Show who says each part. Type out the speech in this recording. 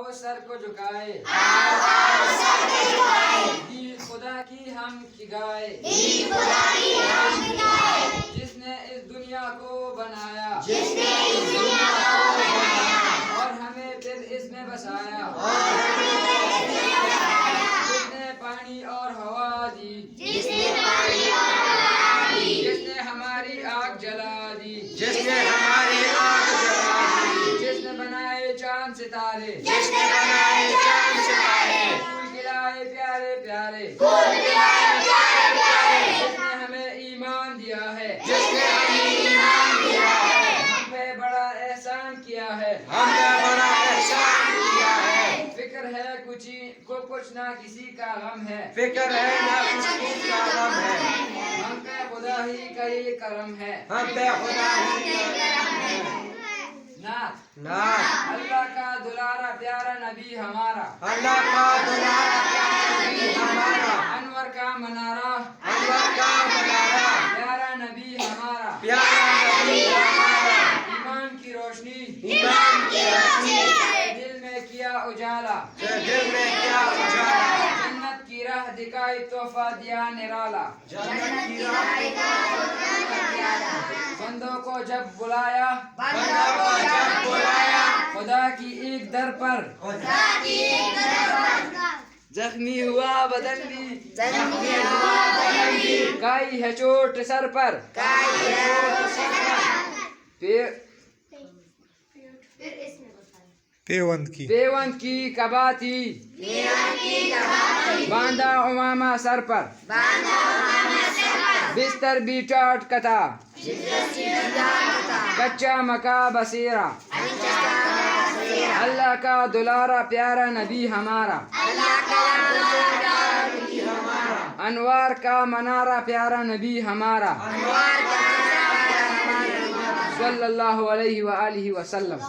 Speaker 1: आओ सर को झुकाए, दीन खुदा की हम की गाए, जिसने इस दुनिया को बनाया, और हमें फिर इसमें बसाया, जिसने पानी और हवा दी, जिसने हमारी आग जला दी, जिसने बनाए चांद सितारे, फूल खिलाए प्यारे प्यारे, जिसने हमें ईमान दिया है, हम पे बड़ा एहसान किया है, फिक्र है कुछ ना किसी का गम है, हम पे खुदा ही का ये करम है। नात अल्लाह का दुलारा प्यारा नबी हमारा, अनवर का मनारा प्यारा नबी हमारा, ईमान की रोशनी दिल में किया उजाला, जन्नत की राह दिखाई तोहफा दिया निराला, बंदों को जब बुलाया खुदा की एक दर पर, जख्मी हुआ बदन भी, काई है चोट सर पर, पेवंद की कबा थी, बांधा उमामा सर पर, बिस्तर भी टाट कथा, कच्चा मका बसेरा, अल्लाह का दुलारा प्यारा नबी हमारा, अनवार का मनारा प्यारा नबी हमारा, सल्लल्लाहु अलैहि व आलिहि वसल्लम।